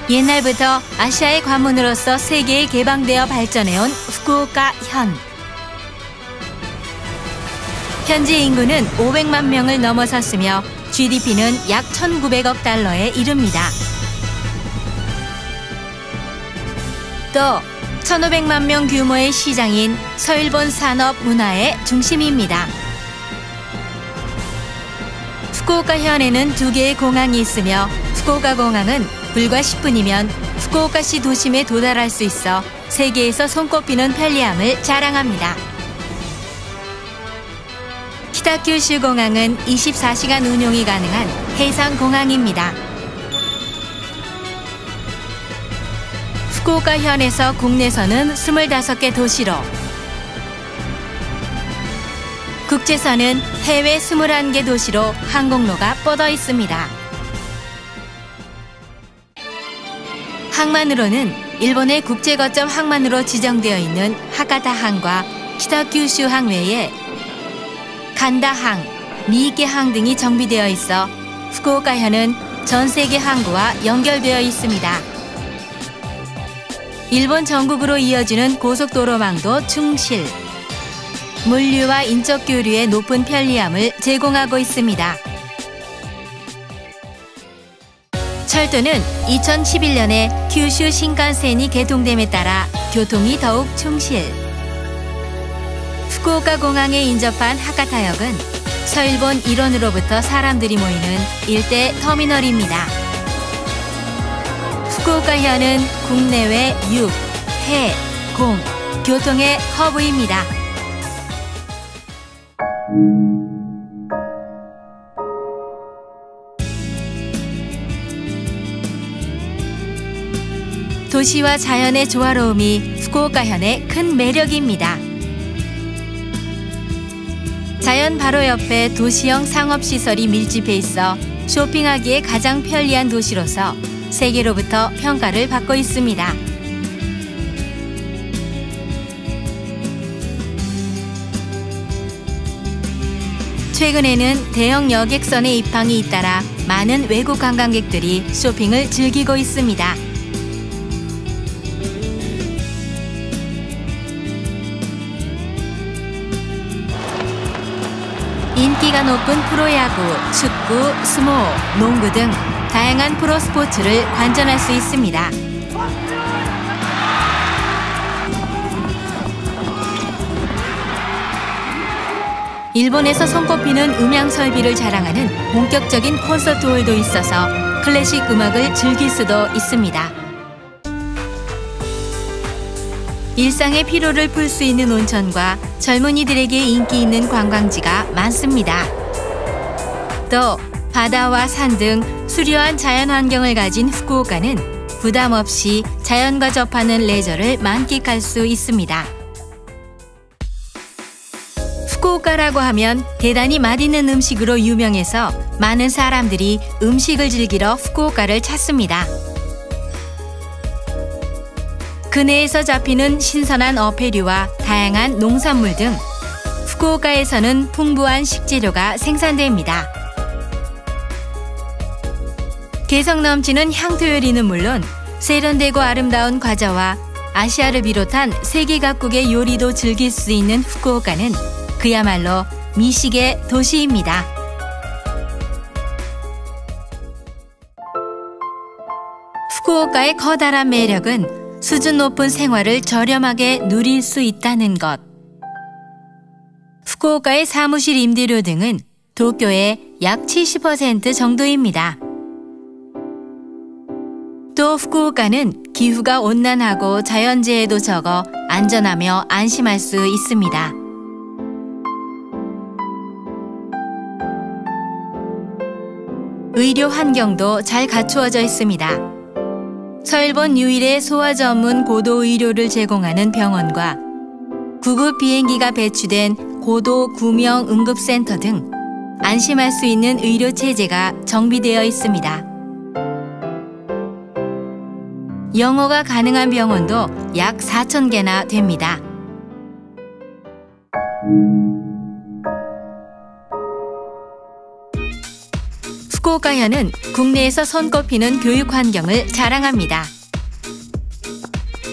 옛날부터 아시아의 관문으로서 세계에 개방되어 발전해온 후쿠오카현. 현재 인구는 500만 명을 넘어섰으며 GDP는 약 1,900억 달러에 이릅니다. 또 1,500만 명 규모의 시장인 서일본 산업 문화의 중심입니다. 후쿠오카현에는 2개의 공항이 있으며 후쿠오카 공항은 불과 10분이면 후쿠오카시 도심에 도달할 수 있어 세계에서 손꼽히는 편리함을 자랑합니다. 키타큐슈 공항은 24시간 운용이 가능한 해상공항입니다. 후쿠오카현에서 국내선은 25개 도시로, 국제선은 해외 21개 도시로 항공로가 뻗어 있습니다. 항만으로는 일본의 국제거점 항만으로 지정되어 있는 하카타항과 키타큐슈항 외에 간다항, 니이케항 등이 정비되어 있어 후쿠오카현은 전 세계 항구와 연결되어 있습니다. 일본 전국으로 이어지는 고속도로망도 충실, 물류와 인적 교류의 높은 편리함을 제공하고 있습니다. 철도는 2011년에 kyushu 신칸센이 개통됨에 따라 교통이 더욱 충실. 후쿠오카 공항에 인접한 하카타역은 서일본 일원으로부터 사람들이 모이는 일대 터미널입니다. 후쿠오카현은 국내외 육, 해, 공, 교통의 허브입니다. 도시와 자연의 조화로움이 후쿠오카현의 큰 매력입니다. 자연 바로 옆에 도시형 상업시설이 밀집해 있어 쇼핑하기에 가장 편리한 도시로서 세계로부터 평가를 받고 있습니다. 최근에는 대형 여객선의 입항이 잇따라 많은 외국 관광객들이 쇼핑을 즐기고 있습니다. 인기가 높은 프로야구, 축구, 스모어, 농구 등 다양한 프로 스포츠를 관전할 수 있습니다. 일본에서 손꼽히는 음향 설비를 자랑하는 본격적인 콘서트홀도 있어서 클래식 음악을 즐길 수도 있습니다. 일상의 피로를 풀 수 있는 온천과 젊은이들에게 인기 있는 관광지가 많습니다. 또 바다와 산 등 수려한 자연 환경을 가진 후쿠오카는 부담 없이 자연과 접하는 레저를 만끽할 수 있습니다. 후쿠오카라고 하면 대단히 맛있는 음식으로 유명해서 많은 사람들이 음식을 즐기러 후쿠오카를 찾습니다. 근해에서 잡히는 신선한 어패류와 다양한 농산물 등 후쿠오카에서는 풍부한 식재료가 생산됩니다. 개성 넘치는 향토 요리는 물론 세련되고 아름다운 과자와 아시아를 비롯한 세계 각국의 요리도 즐길 수 있는 후쿠오카는 그야말로 미식의 도시입니다. 후쿠오카의 커다란 매력은 수준 높은 생활을 저렴하게 누릴 수 있다는 것. 후쿠오카의 사무실 임대료 등은 도쿄의 약 70% 정도입니다. 또 후쿠오카는 기후가 온난하고 자연재해도 적어 안전하며 안심할 수 있습니다. 의료 환경도 잘 갖추어져 있습니다. 서일본 유일의 소아 전문 고도 의료를 제공하는 병원과 구급 비행기가 배치된 고도 구명 응급센터 등 안심할 수 있는 의료 체제가 정비되어 있습니다. 영어가 가능한 병원도 약 4,000개나 됩니다. 후쿠오카현은 국내에서 손꼽히는 교육 환경을 자랑합니다.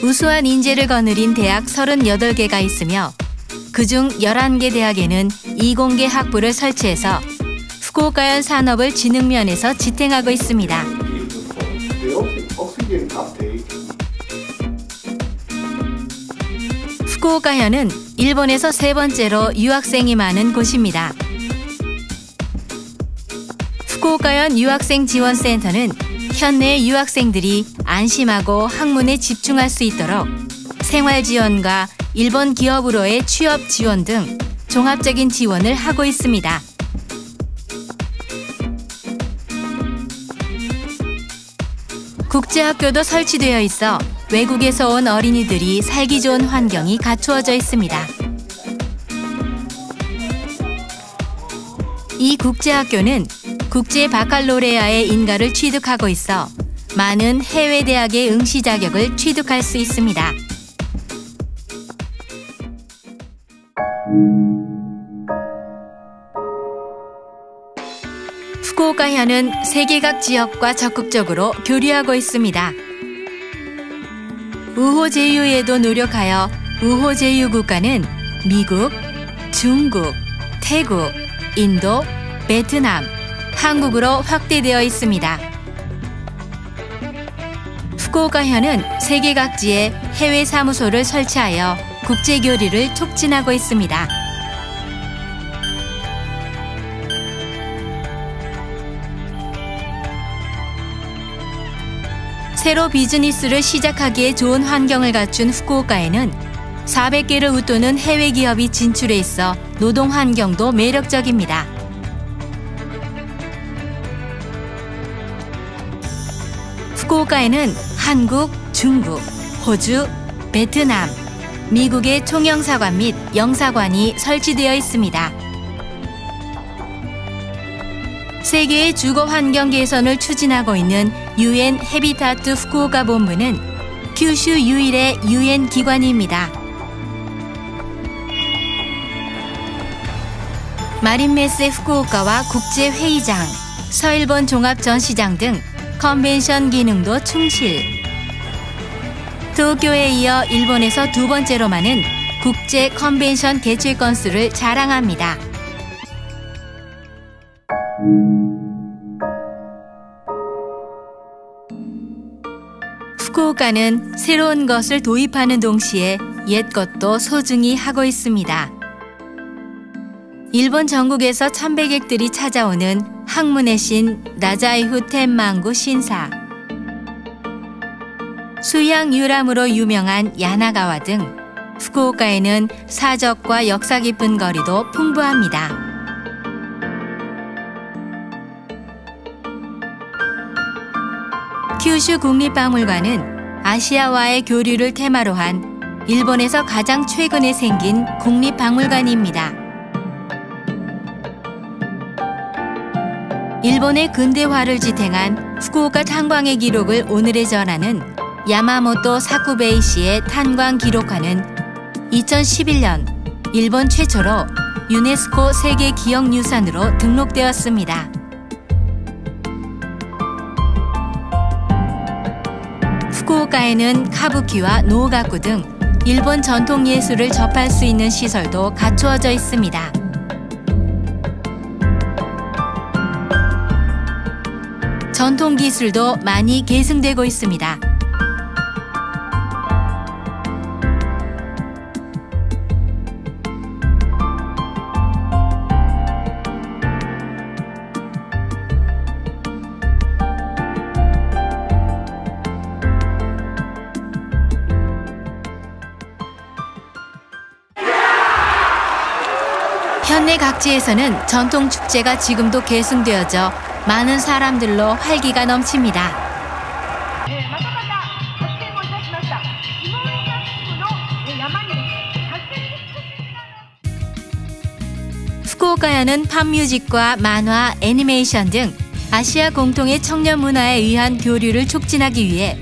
우수한 인재를 거느린 대학 38개가 있으며 그중 11개 대학에는 이공계 학부를 설치해서 후쿠오카현 산업을 진흥면에서 지탱하고 있습니다. 후쿠오카현은 일본에서 세 번째로 유학생이 많은 곳입니다. 후쿠오카현 유학생 지원센터는 현내 유학생들이 안심하고 학문에 집중할 수 있도록 생활 지원과 일본 기업으로의 취업 지원 등 종합적인 지원을 하고 있습니다. 국제학교도 설치되어 있어 외국에서 온 어린이들이 살기 좋은 환경이 갖추어져 있습니다. 이 국제학교는 국제 바칼로레아의 인가를 취득하고 있어 많은 해외 대학의 응시 자격을 취득할 수 있습니다. 후쿠오카현은 세계 각 지역과 적극적으로 교류하고 있습니다. 우호 제휴에도 노력하여 우호 제휴 국가는 미국, 중국, 태국, 인도, 베트남, 한국으로 확대되어 있습니다. 후쿠오카현은 세계 각지에 해외 사무소를 설치하여 국제 교류를 촉진하고 있습니다. 새로 비즈니스를 시작하기에 좋은 환경을 갖춘 후쿠오카에는 400개를 웃도는 해외 기업이 진출해 있어 노동 환경도 매력적입니다. 후쿠오카에는 한국, 중국, 호주, 베트남, 미국의 총영사관 및 영사관이 설치되어 있습니다. 세계의 주거 환경 개선을 추진하고 있는 UN 해비타트 후쿠오카 본부는 큐슈 유일의 UN 기관입니다. 마린메세 후쿠오카와 국제회의장, 서일본 종합전시장 등 컨벤션 기능도 충실. 도쿄에 이어 일본에서 두 번째로 많은 국제 컨벤션 개최 건수를 자랑합니다. 후쿠오카는 새로운 것을 도입하는 동시에 옛 것도 소중히 하고 있습니다. 일본 전국에서 참배객들이 찾아오는 학문의 신 나자이후 텐망구 신사, 수양 유람으로 유명한 야나가와 등 후쿠오카에는 사적과 역사 깊은 거리도 풍부합니다. 큐슈 국립박물관은 아시아와의 교류를 테마로 한 일본에서 가장 최근에 생긴 국립박물관입니다. 일본의 근대화를 지탱한 후쿠오카 탄광의 기록을 오늘에 전하는 야마모토 사쿠베이 씨의 탄광 기록화는 2011년 일본 최초로 유네스코 세계기억유산으로 등록되었습니다. 후쿠오카에는 카부키와 노가쿠 등 일본 전통 예술을 접할 수 있는 시설도 갖추어져 있습니다. 전통 기술도 많이 계승되고 있습니다. 현내 각지에서는 전통 축제가 지금도 계승되어져 많은 사람들로 활기가 넘칩니다. 후쿠오카현은 팝뮤직과 만화, 애니메이션 등 아시아 공통의 청년 문화에 의한 교류를 촉진하기 위해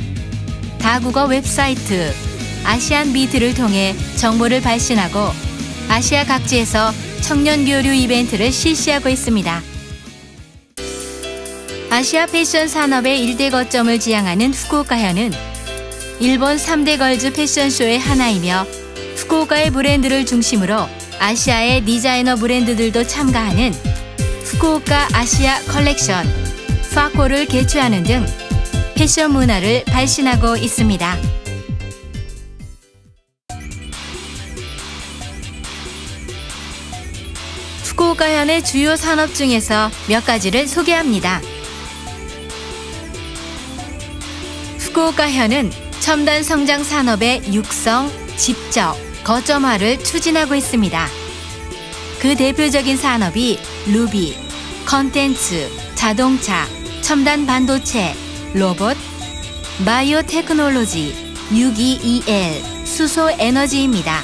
다국어 웹사이트 아시안 비트를 통해 정보를 발신하고 아시아 각지에서 청년 교류 이벤트를 실시하고 있습니다. 아시아 패션 산업의 일대 거점을 지향하는 후쿠오카현은 일본 3대 걸즈 패션쇼의 하나이며 후쿠오카의 브랜드를 중심으로 아시아의 디자이너 브랜드들도 참가하는 후쿠오카 아시아 컬렉션, 파코를 개최하는 등 패션 문화를 발신하고 있습니다. 후쿠오카현의 주요 산업 중에서 몇 가지를 소개합니다. 후쿠오카현은 첨단 성장 산업의 육성, 집적, 거점화를 추진하고 있습니다. 그 대표적인 산업이 루비, 컨텐츠, 자동차, 첨단 반도체, 로봇, 바이오 테크놀로지, 유기-EL, 수소 에너지입니다.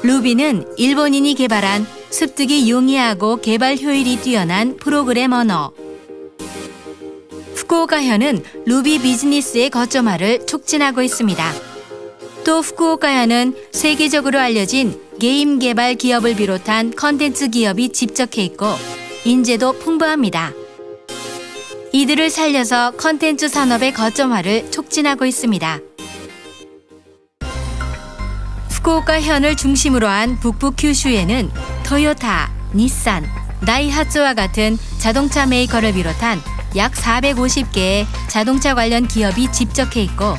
루비는 일본인이 개발한 습득이 용이하고 개발 효율이 뛰어난 프로그램 언어. 후쿠오카현은 루비 비즈니스의 거점화를 촉진하고 있습니다. 또 후쿠오카현은 세계적으로 알려진 게임 개발 기업을 비롯한 컨텐츠 기업이 집적해 있고 인재도 풍부합니다. 이들을 살려서 컨텐츠 산업의 거점화를 촉진하고 있습니다. 후쿠오카현을 중심으로 한 북부 큐슈에는 토요타, 닛산, 다이하츠와 같은 자동차 메이커를 비롯한 약 450개의 자동차 관련 기업이 집적해 있고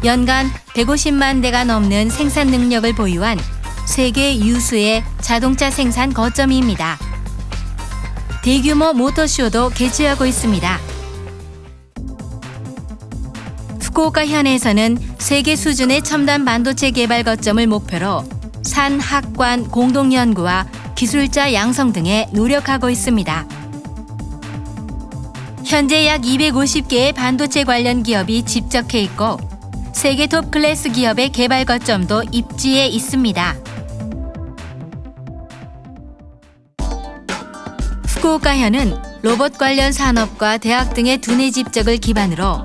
연간 150만 대가 넘는 생산 능력을 보유한 세계 유수의 자동차 생산 거점입니다. 대규모 모터쇼도 개최하고 있습니다. 후쿠오카현에서는 세계 수준의 첨단 반도체 개발 거점을 목표로 산학관 공동연구와 기술자 양성 등에 노력하고 있습니다. 현재 약 250개의 반도체 관련 기업이 집적해 있고 세계 톱 클래스 기업의 개발 거점도 입지에 있습니다. 후쿠오카현은 로봇 관련 산업과 대학 등의 두뇌 집적을 기반으로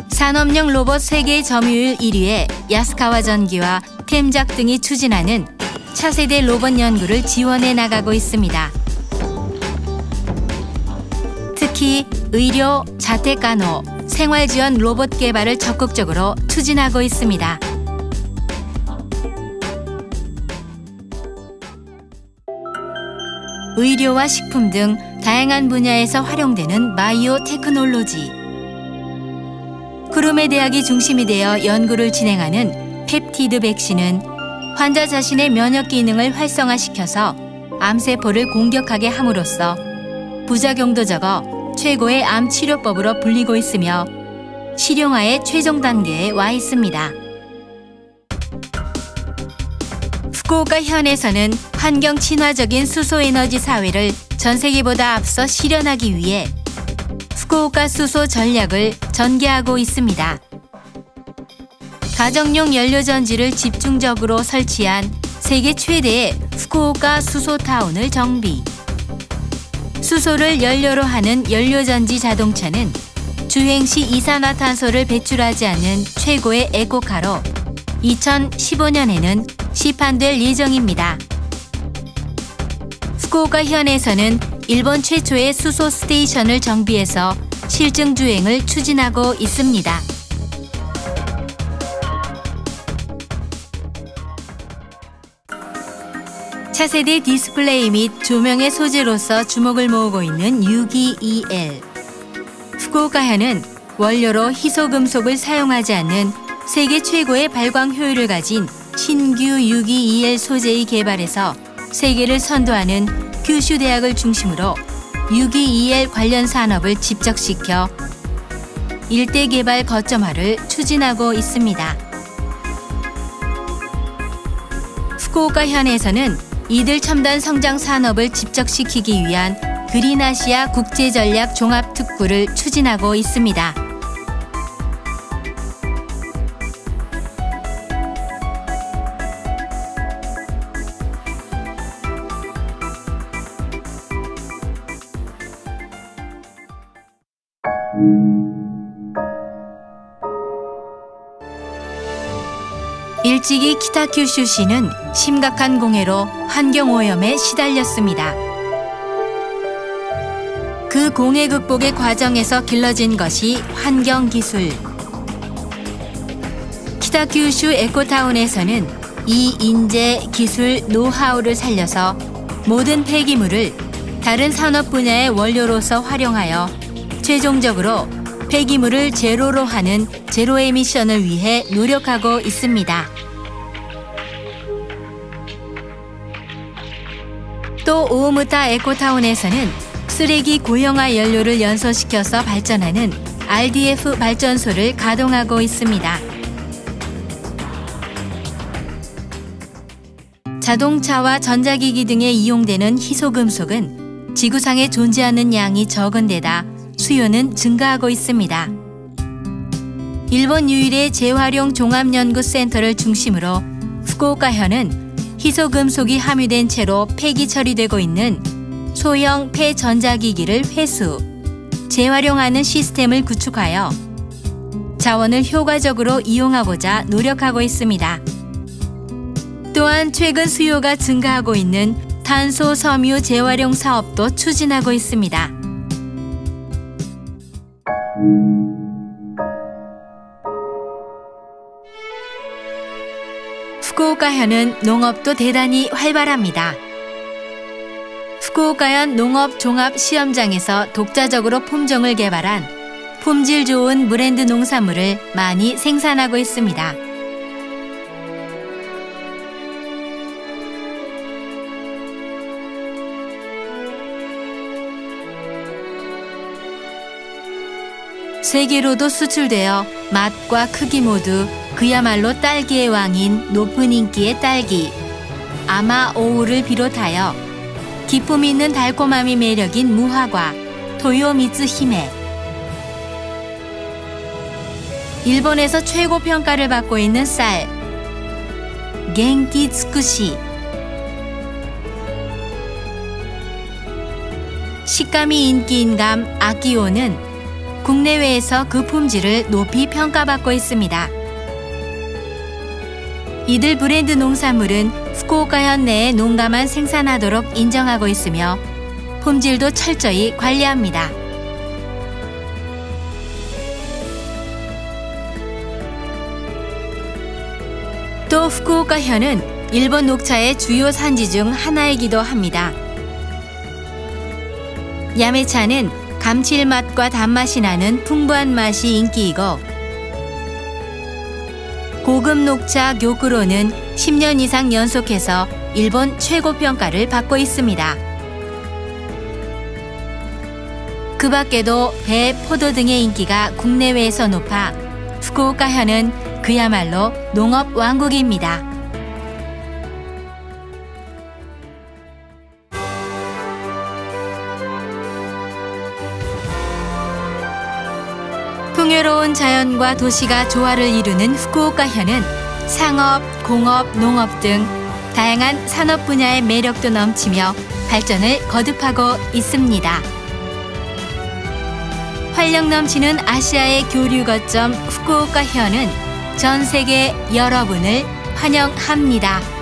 산업용 로봇 세계 점유율 1위의 야스카와 전기와 템작 등이 추진하는 차세대 로봇 연구를 지원해 나가고 있습니다. 특히 의료, 자택간호, 생활지원 로봇 개발을 적극적으로 추진하고 있습니다. 의료와 식품 등 다양한 분야에서 활용되는 바이오 테크놀로지. 구름의 대학이 중심이 되어 연구를 진행하는 펩티드 백신은 환자 자신의 면역 기능을 활성화시켜서 암세포를 공격하게 함으로써 부작용도 적어 최고의 암 치료법으로 불리고 있으며 실용화의 최종 단계에 와 있습니다. 후쿠오카현에서는 환경 친화적인 수소 에너지 사회를 전 세계보다 앞서 실현하기 위해 후쿠오카 수소 전략을 전개하고 있습니다. 가정용 연료전지를 집중적으로 설치한 세계 최대의 후쿠오카 수소타운을 정비. 수소를 연료로 하는 연료전지 자동차는 주행 시 이산화탄소를 배출하지 않는 최고의 에코카로 2015년에는 시판될 예정입니다. 후쿠오카현에서는 일본 최초의 수소 스테이션을 정비해서 실증 주행을 추진하고 있습니다. 차세대 디스플레이 및 조명의 소재로서 주목을 모으고 있는 유기-EL. 후쿠오카현은 원료로 희소금속을 사용하지 않는 세계 최고의 발광 효율을 가진 신규 유기-EL 소재의 개발에서 세계를 선도하는 규슈 대학을 중심으로 유기-EL 관련 산업을 집적시켜 일대 개발 거점화를 추진하고 있습니다. 후쿠오카현에서는 이들 첨단 성장 산업을 집적시키기 위한 그린아시아 국제전략 종합특구를 추진하고 있습니다. 일찍이 키타큐슈시는 심각한 공해로 환경오염에 시달렸습니다. 그 공해 극복의 과정에서 길러진 것이 환경기술. 키타큐슈 에코타운에서는 이 인재, 기술, 노하우를 살려서 모든 폐기물을 다른 산업 분야의 원료로서 활용하여 최종적으로 폐기물을 제로로 하는 제로 에미션을 위해 노력하고 있습니다. 또 오오무타 에코타운에서는 쓰레기 고형화 연료를 연소시켜서 발전하는 RDF 발전소를 가동하고 있습니다. 자동차와 전자기기 등에 이용되는 희소금속은 지구상에 존재하는 양이 적은 데다 수요는 증가하고 있습니다. 일본 유일의 재활용 종합연구센터를 중심으로 후쿠오카현은 희소금속이 함유된 채로 폐기 처리되고 있는 소형 폐전자기기를 회수, 재활용하는 시스템을 구축하여 자원을 효과적으로 이용하고자 노력하고 있습니다. 또한 최근 수요가 증가하고 있는 탄소 섬유 재활용 사업도 추진하고 있습니다. 후쿠오카현은 농업도 대단히 활발합니다. 후쿠오카현 농업종합시험장에서 독자적으로 품종을 개발한 품질 좋은 브랜드 농산물을 많이 생산하고 있습니다. 세계로도 수출되어 맛과 크기 모두 그야말로 딸기의 왕인 높은 인기의 딸기, 아마오우를 비롯하여 기품 있는 달콤함이 매력인 무화과, 토요미츠 히메. 일본에서 최고 평가를 받고 있는 쌀, 겐키 츠쿠시. 식감이 인기인 감 아키오는 국내외에서 그 품질을 높이 평가받고 있습니다. 이들 브랜드 농산물은 후쿠오카현 내에 농가만 생산하도록 인정하고 있으며 품질도 철저히 관리합니다. 또 후쿠오카현은 일본 녹차의 주요 산지 중 하나이기도 합니다. 야메차는 감칠맛과 단맛이 나는 풍부한 맛이 인기이고 고급 녹차 교쿠로는 10년 이상 연속해서 일본 최고 평가를 받고 있습니다. 그 밖에도 배, 포도 등의 인기가 국내외에서 높아 후쿠오카현은 그야말로 농업 왕국입니다. 풍요로운 자연과 도시가 조화를 이루는 후쿠오카현은 상업, 공업, 농업 등 다양한 산업 분야의 매력도 넘치며 발전을 거듭하고 있습니다. 활력 넘치는 아시아의 교류 거점 후쿠오카현은 전 세계 여러분을 환영합니다.